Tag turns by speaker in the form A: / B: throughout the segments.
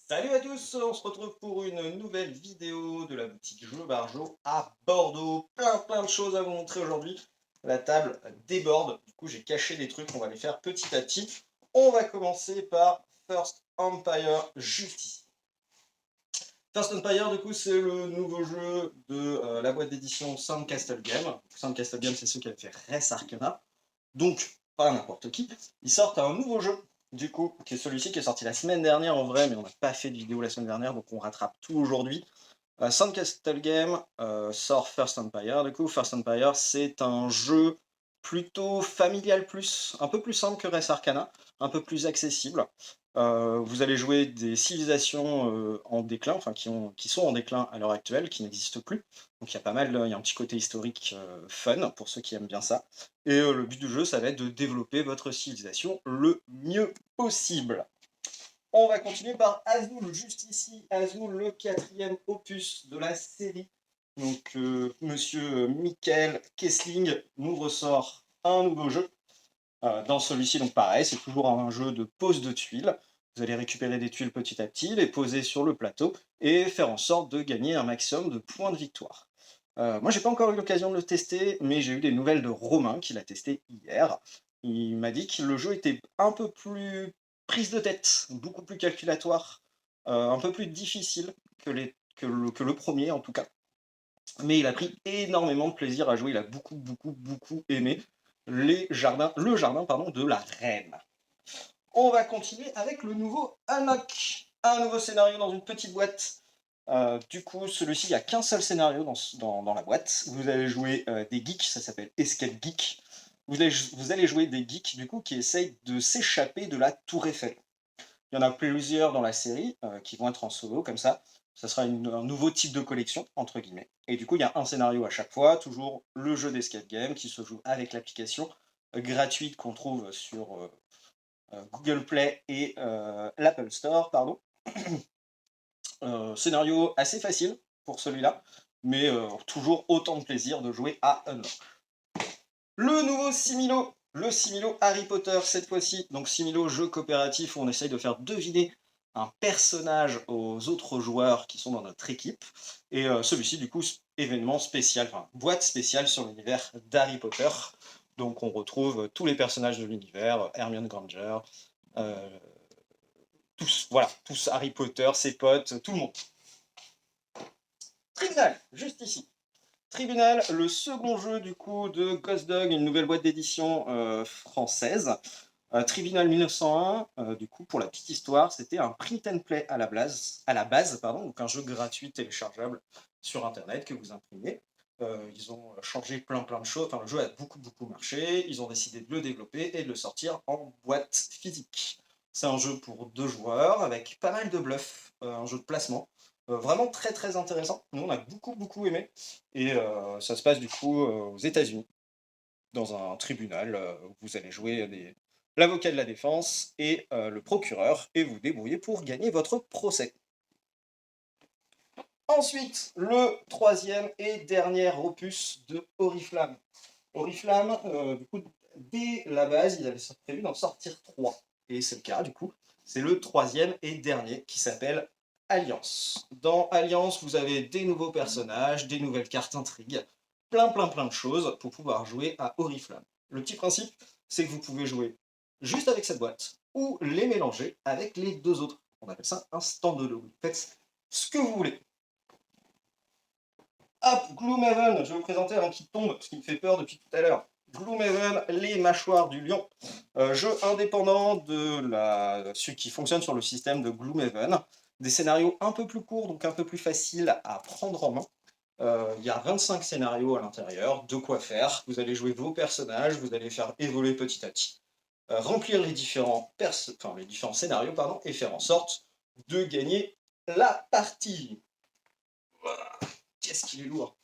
A: Salut à tous, on se retrouve pour une nouvelle vidéo de la boutique Jeux Barjo à Bordeaux. Plein de choses à vous montrer aujourd'hui. La table déborde, du coup j'ai caché des trucs, on va les faire petit à petit. On va commencer par First Empire juste ici. First Empire, du coup, c'est le nouveau jeu de la boîte d'édition Sandcastle Game. Sandcastle Game, c'est ceux qui avaient fait Res Arcana. Donc, pas n'importe qui. Ils sortent un nouveau jeu, du coup, qui est celui-ci qui est sorti la semaine dernière en vrai, mais on n'a pas fait de vidéo la semaine dernière, donc on rattrape tout aujourd'hui. Sandcastle Game sort First Empire. Du coup, First Empire, c'est un jeu plutôt familial plus, un peu plus simple que Res Arcana, un peu plus accessible. Vous allez jouer des civilisations en déclin, enfin qui sont en déclin à l'heure actuelle, qui n'existent plus. Donc il y a pas mal, il y a un petit côté historique fun pour ceux qui aiment bien ça. Et le but du jeu, ça va être de développer votre civilisation le mieux possible. On va continuer par Azul, juste ici. Azul, le quatrième opus de la série. Donc, monsieur Michael Kessling nous ressort un nouveau jeu. Dans celui-ci, donc pareil, c'est toujours un jeu de pose de tuiles. Vous allez récupérer des tuiles petit à petit, les poser sur le plateau et faire en sorte de gagner un maximum de points de victoire. Moi, j'ai pas encore eu l'occasion de le tester, mais j'ai eu des nouvelles de Romain qui l'a testé hier. Il m'a dit que le jeu était un peu plus prise de tête, beaucoup plus calculatoire, un peu plus difficile que le premier en tout cas. Mais il a pris énormément de plaisir à jouer, il a beaucoup aimé le jardin pardon, de la reine. On va continuer avec le nouveau Unlock, un nouveau scénario dans une petite boîte. Du coup, celui-ci, il n'y a qu'un seul scénario dans la boîte. Vous allez jouer des geeks, ça s'appelle Escape Geek. Vous allez jouer des geeks, du coup, qui essayent de s'échapper de la Tour Eiffel. Il y en a plusieurs dans la série qui vont être en solo, comme ça. Ça sera un nouveau type de collection, entre guillemets. Et du coup, il y a un scénario à chaque fois, toujours le jeu d'escape game qui se joue avec l'application gratuite qu'on trouve sur Google Play et l'Apple Store, pardon. Scénario assez facile pour celui-là, mais toujours autant de plaisir de jouer à Unlock. Le nouveau Similo, le Similo Harry Potter cette fois-ci. Donc Similo, jeu coopératif où on essaye de faire deviner un personnage aux autres joueurs qui sont dans notre équipe. Et celui-ci, du coup, événement spécial, enfin boîte spéciale sur l'univers d'Harry Potter. Donc on retrouve tous les personnages de l'univers, Hermione Granger, euh, tous, voilà, tous Harry Potter, ses potes, tout le monde. Tribunal, juste ici. Tribunal, le second jeu du coup de Ghost Dog, une nouvelle boîte d'édition française. Tribunal 1901, du coup, pour la petite histoire, c'était un print and play à la base, pardon, donc un jeu gratuit téléchargeable sur Internet que vous imprimiez. Ils ont changé plein de choses, enfin le jeu a beaucoup marché, ils ont décidé de le développer et de le sortir en boîte physique. C'est un jeu pour 2 joueurs avec pas mal de bluffs, un jeu de placement, vraiment très intéressant. Nous on a beaucoup aimé et ça se passe du coup aux États-Unis dans un tribunal où vous allez jouer l'avocat de la défense et le procureur, et vous débrouillez pour gagner votre procès. Ensuite, le troisième et dernier opus de Oriflamme. Oriflamme, du coup, dès la base, ils avaient prévu d'en sortir 3. Et c'est le cas, du coup. C'est le troisième et dernier qui s'appelle Alliance. Dans Alliance, vous avez des nouveaux personnages, des nouvelles cartes intrigues, plein de choses pour pouvoir jouer à Oriflamme. Le petit principe, c'est que vous pouvez jouer juste avec cette boîte ou les mélanger avec les deux autres. On appelle ça un standalone. Vous faites ce que vous voulez. Hop, Gloomhaven, je vais vous présenter avant qu'il tombe, ce qui me fait peur depuis tout à l'heure. Gloomhaven, les mâchoires du lion. Jeu indépendant celui qui fonctionne sur le système de Gloomhaven. Des scénarios un peu plus courts, donc un peu plus faciles à prendre en main. Il y a 25 scénarios à l'intérieur, de quoi faire. Vous allez jouer vos personnages, vous allez faire évoluer petit à petit, remplir les différents scénarios pardon, et faire en sorte de gagner la partie. Qu'est-ce qu'il est lourd.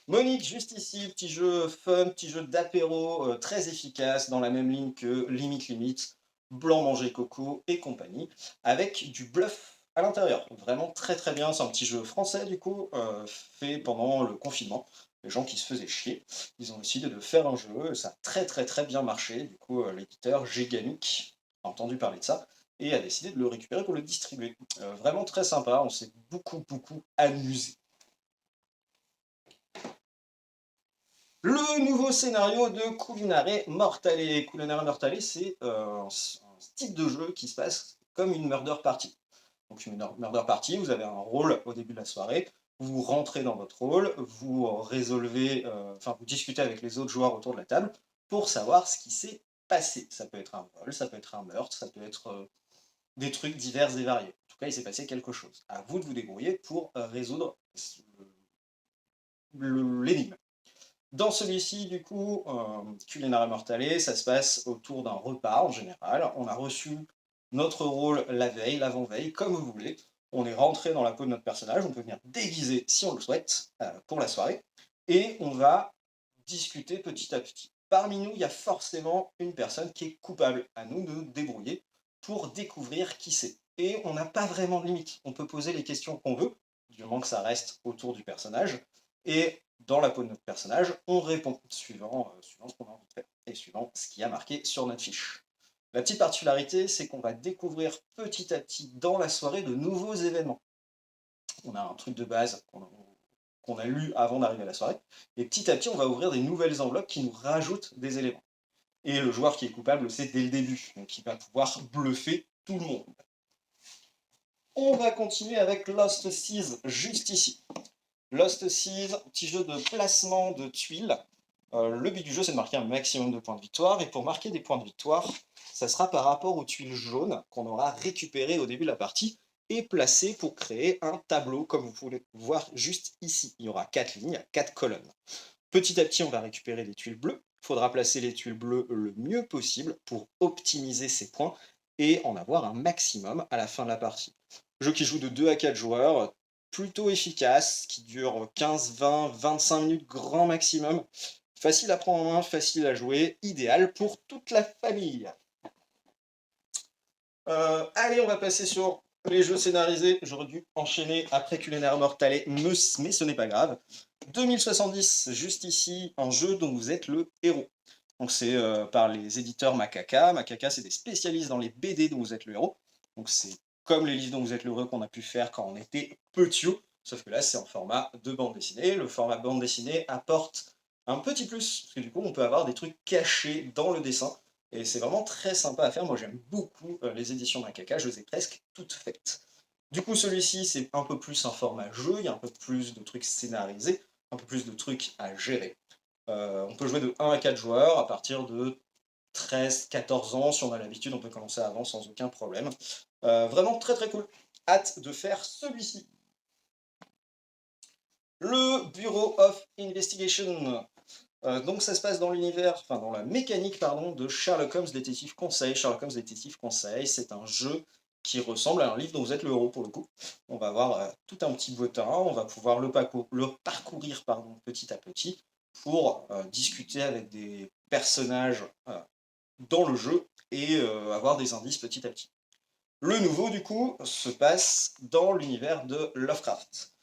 A: Monique, juste ici, petit jeu fun, petit jeu d'apéro, très efficace, dans la même ligne que Limite, Blanc Manger Coco et compagnie, avec du bluff à l'intérieur. Vraiment très bien, c'est un petit jeu français du coup, fait pendant le confinement. Les gens qui se faisaient chier, ils ont décidé de faire un jeu, et ça a très bien marché. Du coup, l'éditeur Gégamic a entendu parler de ça, et a décidé de le récupérer pour le distribuer. Vraiment très sympa, on s'est beaucoup amusé. Le nouveau scénario de Culinare Mortale. Culinare Mortale, c'est un type de jeu qui se passe comme une murder party. Donc une murder party, vous avez un rôle au début de la soirée, vous rentrez dans votre rôle, vous résolvez, enfin vous discutez avec les autres joueurs autour de la table pour savoir ce qui s'est passé. Ça peut être un vol, ça peut être un meurtre, ça peut être des trucs divers et variés. En tout cas, il s'est passé quelque chose. À vous de vous débrouiller pour résoudre l'énigme. Dans celui-ci, du coup, Culinare Mortale, ça se passe autour d'un repas en général. On a reçu notre rôle la veille, l'avant-veille, comme vous voulez. On est rentré dans la peau de notre personnage, on peut venir déguiser si on le souhaite pour la soirée. Et on va discuter petit à petit. Parmi nous, il y a forcément une personne qui est coupable. À nous de nous débrouiller pour découvrir qui c'est. Et on n'a pas vraiment de limite. On peut poser les questions qu'on veut, du moment que ça reste autour du personnage. Et dans la peau de notre personnage, on répond, suivant ce qu'on a envie de faire, et suivant ce qui a marqué sur notre fiche. La petite particularité, c'est qu'on va découvrir petit à petit dans la soirée de nouveaux événements. On a un truc de base qu'on a lu avant d'arriver à la soirée, et petit à petit, on va ouvrir des nouvelles enveloppes qui nous rajoutent des éléments. Et le joueur qui est coupable le sait dès le début, donc il va pouvoir bluffer tout le monde. On va continuer avec Lost Seas, juste ici. Lost Seas, petit jeu de placement de tuiles. Le but du jeu, c'est de marquer un maximum de points de victoire. Et pour marquer des points de victoire, ça sera par rapport aux tuiles jaunes qu'on aura récupérées au début de la partie et placées pour créer un tableau, comme vous pouvez voir juste ici. Il y aura 4 lignes, 4 colonnes. Petit à petit, on va récupérer des tuiles bleues. Il faudra placer les tuiles bleues le mieux possible pour optimiser ces points et en avoir un maximum à la fin de la partie. Jeu qui joue de 2 à 4 joueurs, plutôt efficace, qui dure 15, 20, 25 minutes grand maximum. Facile à prendre en main, facile à jouer, idéal pour toute la famille. Allez, on va passer sur les jeux scénarisés. J'aurais dû enchaîner après Culinare Mortale, mais ce n'est pas grave. 2070, juste ici, un jeu dont vous êtes le héros. Donc c'est par les éditeurs Macaca. Macaca, c'est des spécialistes dans les BD dont vous êtes le héros. Donc c'est comme les livres dont vous êtes le héros qu'on a pu faire quand on était petit, sauf que là c'est en format de bande dessinée. Le format bande dessinée apporte un petit plus, parce que du coup on peut avoir des trucs cachés dans le dessin. Et c'est vraiment très sympa à faire. Moi, j'aime beaucoup les éditions Macaca. Je les ai presque toutes faites. Du coup, celui-ci, c'est un peu plus un format jeu. Il y a un peu plus de trucs scénarisés, un peu plus de trucs à gérer. On peut jouer de 1 à 4 joueurs à partir de 13, 14 ans. Si on a l'habitude, on peut commencer avant sans aucun problème. Vraiment très cool. Hâte de faire celui-ci. Le Bureau of Investigation. Donc ça se passe dans l'univers, enfin dans la mécanique, pardon, de Sherlock Holmes Détective Conseil. Sherlock Holmes Détective Conseil, c'est un jeu qui ressemble à un livre dont vous êtes le héros pour le coup. On va avoir tout un petit bottin, on va pouvoir le parcourir petit à petit pour discuter avec des personnages dans le jeu et avoir des indices petit à petit. Le nouveau, du coup, se passe dans l'univers de Lovecraft.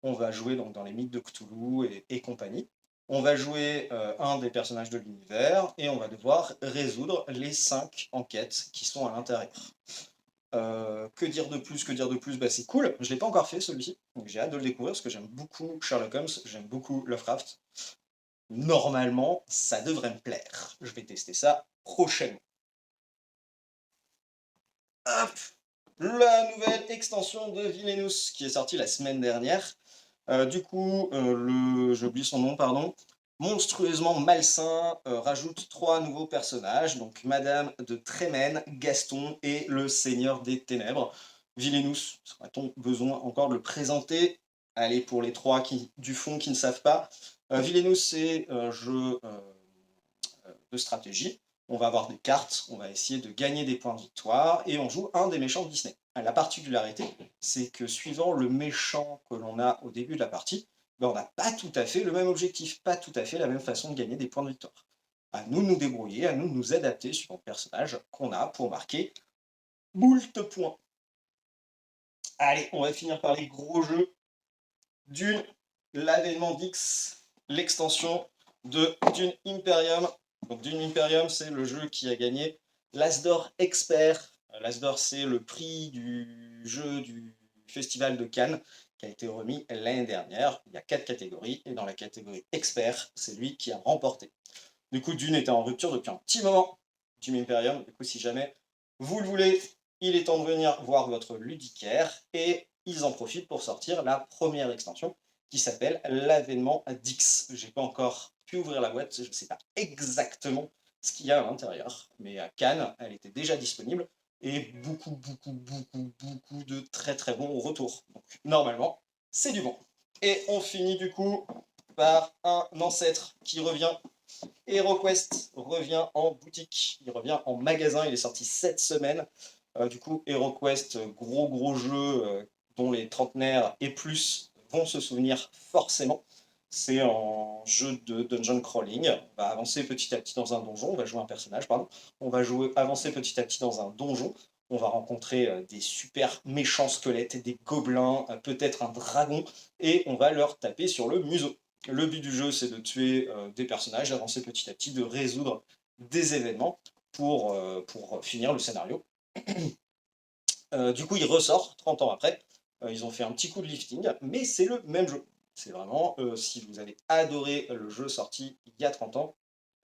A: On va jouer donc dans les mythes de Cthulhu et compagnie. On va jouer un des personnages de l'univers et on va devoir résoudre les 5 enquêtes qui sont à l'intérieur. Que dire de plus? Bah, c'est cool, je ne l'ai pas encore fait celui-ci, donc j'ai hâte de le découvrir parce que j'aime beaucoup Sherlock Holmes, j'aime beaucoup Lovecraft. Normalement, ça devrait me plaire. Je vais tester ça prochainement. Hop, la nouvelle extension de Villainous qui est sortie la semaine dernière. Du coup, j'ai oublié son nom, pardon. Monstrueusement malsain rajoute 3 nouveaux personnages, donc Madame de Trémène, Gaston et le Seigneur des Ténèbres. Villainous, aura-t-on besoin encore de le présenter? Allez, pour les 3 du fond qui ne savent pas. Villainous, c'est un jeu de stratégie. On va avoir des cartes, on va essayer de gagner des points de victoire, et on joue un des méchants de Disney. La particularité, c'est que suivant le méchant que l'on a au début de la partie, ben on n'a pas tout à fait le même objectif, pas tout à fait la même façon de gagner des points de victoire. À nous de nous débrouiller, à nous de nous adapter suivant le personnage qu'on a pour marquer moult points. Allez, on va finir par les gros jeux. Dune, l'avènement d'X, l'extension de Dune Imperium. Donc Dune Imperium, c'est le jeu qui a gagné l'As d'or Expert L'As d'or, c'est le prix du jeu du Festival de Cannes qui a été remis l'année dernière. Il y a 4 catégories et dans la catégorie expert, c'est lui qui a remporté. Du coup, Dune était en rupture depuis un petit moment, Dune Imperium. Du coup, si jamais vous le voulez, il est temps de venir voir votre ludicaire et ils en profitent pour sortir la première extension qui s'appelle l'avènement d'X. J'ai pas encore pu ouvrir la boîte, je ne sais pas exactement ce qu'il y a à l'intérieur, mais à Cannes, elle était déjà disponible et beaucoup de très très bons retours. Donc normalement, c'est du bon. Et on finit du coup par un ancêtre qui revient. HeroQuest revient en boutique, il revient en magasin, il est sorti cette semaine. Du coup, HeroQuest, gros jeu dont les trentenaires et plus vont se souvenir forcément. C'est un jeu de dungeon crawling. On va avancer petit à petit dans un donjon, on va jouer un personnage, pardon. On va avancer petit à petit dans un donjon. On va rencontrer des super méchants squelettes, des gobelins, peut-être un dragon, et on va leur taper sur le museau. Le but du jeu, c'est de tuer des personnages, d'avancer petit à petit, de résoudre des événements pour finir le scénario. Du coup, il ressort 30 ans après. Ils ont fait un petit coup de lifting, mais c'est le même jeu. C'est vraiment, si vous avez adoré le jeu sorti il y a 30 ans,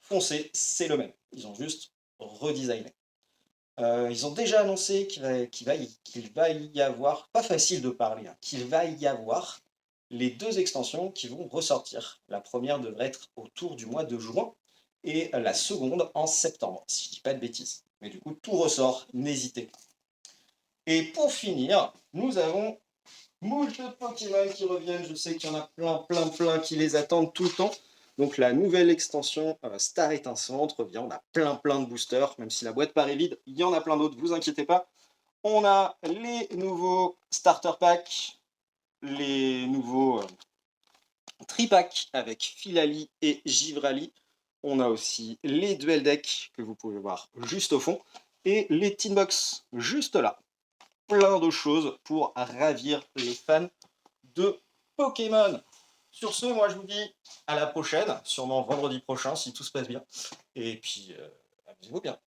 A: foncez, c'est le même. Ils ont juste redesigné. Ils ont déjà annoncé qu'il va y avoir, pas facile de parler, hein, qu'il va y avoir les 2 extensions qui vont ressortir. La première devrait être autour du mois de juin et la seconde en septembre, si je dis pas de bêtises. Mais du coup, tout ressort, n'hésitez pas. Et pour finir, nous avons moult de Pokémon qui reviennent. Je sais qu'il y en a plein qui les attendent tout le temps. Donc la nouvelle extension Star Étincelante revient. On a plein de boosters, même si la boîte paraît vide, il y en a plein d'autres, vous inquiétez pas. On a les nouveaux starter packs, les nouveaux tripacks avec Philali et Givrali. On a aussi les duel decks que vous pouvez voir juste au fond et les tin box juste là. Plein de choses pour ravir les fans de Pokémon. Sur ce, moi je vous dis à la prochaine, sûrement vendredi prochain si tout se passe bien. Et puis, amusez-vous bien.